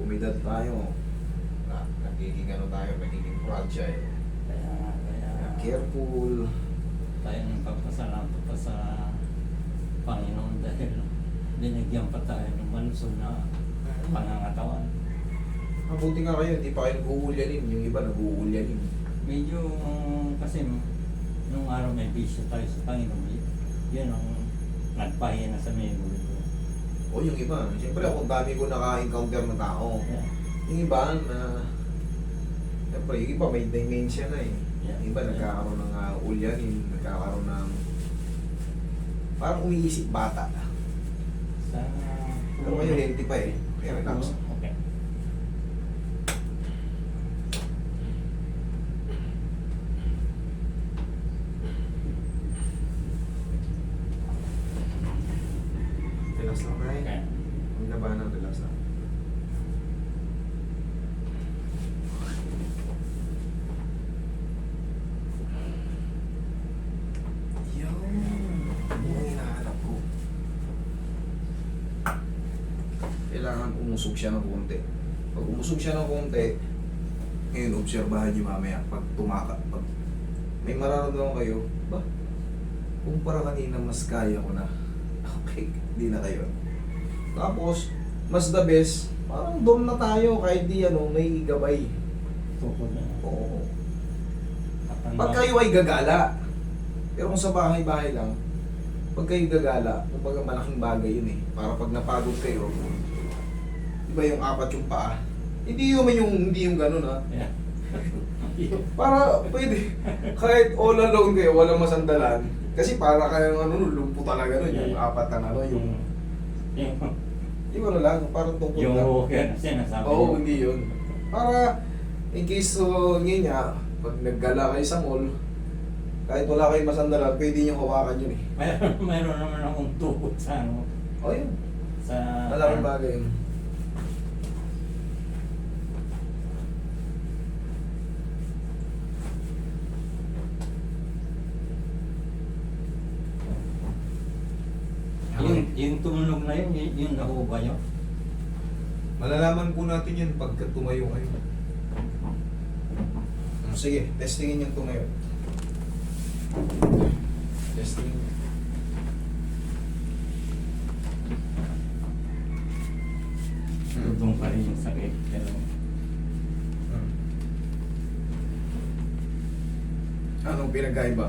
umidad tayo, nagiging ano tayo, nagiging fragile. Kaya Careful. tayo nagpapasalamat pa sa Panginoon dahil binigyan pa tayo ng malusog na pangangatawan. Mabuti nga kayo, hindi pa kayo nag-uulyanin. Yung iba nag-uulyanin. Medyo kasi nung araw may bisyo tayo sa Panginoon, yun ang nagpahina sa memory ko. O yung iba, siyempre ako dami ko naka-encounter ng tao. Yeah. Yung iba na, siyempre yung iba may dementia na eh. Yeah. Yung iba nagkakaroon ng ulyanin, nagkakaroon ng parang umiisip bata. Sa Pero kayo healthy pa eh. Kaya relax. Okay. Relax lang tayo. Okay. Ang labanan, relax lang. Yun. Yung hinahanap ko. Kailangan umusog siya ng konti. Pag umusog siya ng konti, ngayon, obserbahan niyo mamaya. Pag pag may mararamdaman kayo, ba? Kumpara kanina, mas kaya ko na. Okay, hindi na kayo. Tapos, mas the best, parang doon na tayo kahit di may gabay. Tukod na. Oo. Pag kayo ay gagala, pero kung sa bahay-bahay lang, pag kayo gagala, kumbaga malaking bagay yun eh. Para pag napagod kayo, di ba yung apat yung paa? Hindi yung ganun ha. Yeah. Para pwede, kahit all alone kayo, walang masandalan. Kasi para kayong lumpo talaga nun, yung apat na yung lang, parang tungkol yung lang. okay na sinasabi. Oo, hindi yun. Para, in case ngayon nga, pag naggala kayo sa mall, kahit wala kayong masandalan, pwede nyo hawakan yun eh. Mayroon naman akong tukod sa O yun, sa malaking bagay yun. yung tumunog na yun, yung nahuba nyo. Malalaman po natin yun pagka tumayo kayo. Sige, testingin yung tumayo. Testingin. Tutong pa rin yung sakit. Pero Anong pinagkaiba?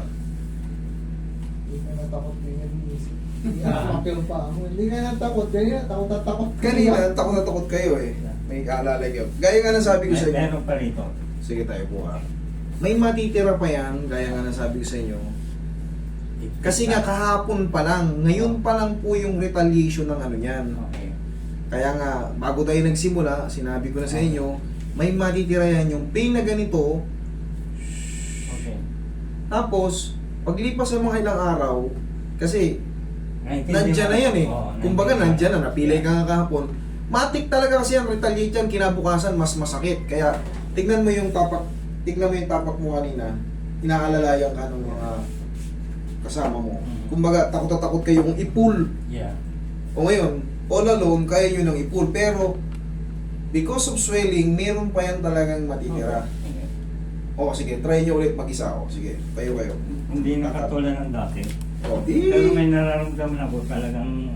Hindi ka natakot ganyan. Hindi ka mapil pa ako. Hindi ka natakot ganyan. Takot na takot. Kanina, takot na takot kayo eh. May aalala kayo. Gaya nga na sabi ko sa inyo. meron pa rito. Sige tayo po ha. May matitira pa yan, gaya nga na sabi ko sa inyo. Kasi nga kahapon pa lang, ngayon pa lang po yung retaliation ng ano yan. Okay. Kaya nga, bago tayo nagsimula, sinabi ko na sa inyo, may matitira yan yung pain na ganito. Okay. Tapos, paglipas ng mga ilang araw, kasi Naintindihan nandyan na yan eh. Oo, Kumbaga naintindihan. nandyan na, napilay ka nga kahapon. Matik talaga kasi yan, retaliate yan, kinabukasan mas masakit. Kaya, tignan mo yung tapak mo kanina, inaalalayan ka ng mga kasama mo. Kumbaga, takot na takot kayong i-pull. Yeah. O ngayon, all alone, kaya nyo nang i-pull. Pero, because of swelling, meron pa yan talagang matitira. Okay. O sige, try nyo ulit mag-isa. O sige, tayo kayo. Hindi na katulad ng dati. O, Pero may nararamdaman ako talagang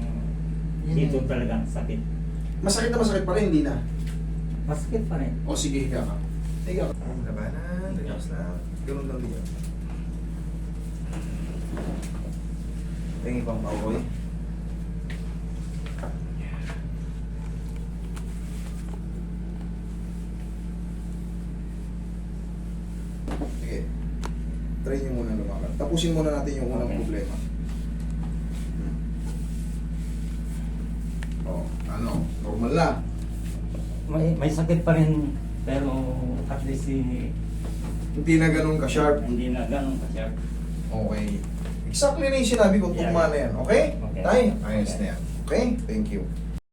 dito talagang sakit. masakit na masakit pa rin, hindi na. Masakit pa rin. O sige, higa ka. Higa ka. Labanan, relax lang. Ganun lang din yan. Tingin pang bawoy. Sige. Try nyo muna lumakad. Tapusin muna natin yung unang Okay. problema. O, normal na. May sakit pa rin pero at least Hindi na ganun ka-sharp. hindi na ganun ka-sharp. Okay. Exactly na yung sinabi ko, tugma na yan. Okay? Okay. Tay, ayos Okay. na yan. Okay? Thank you.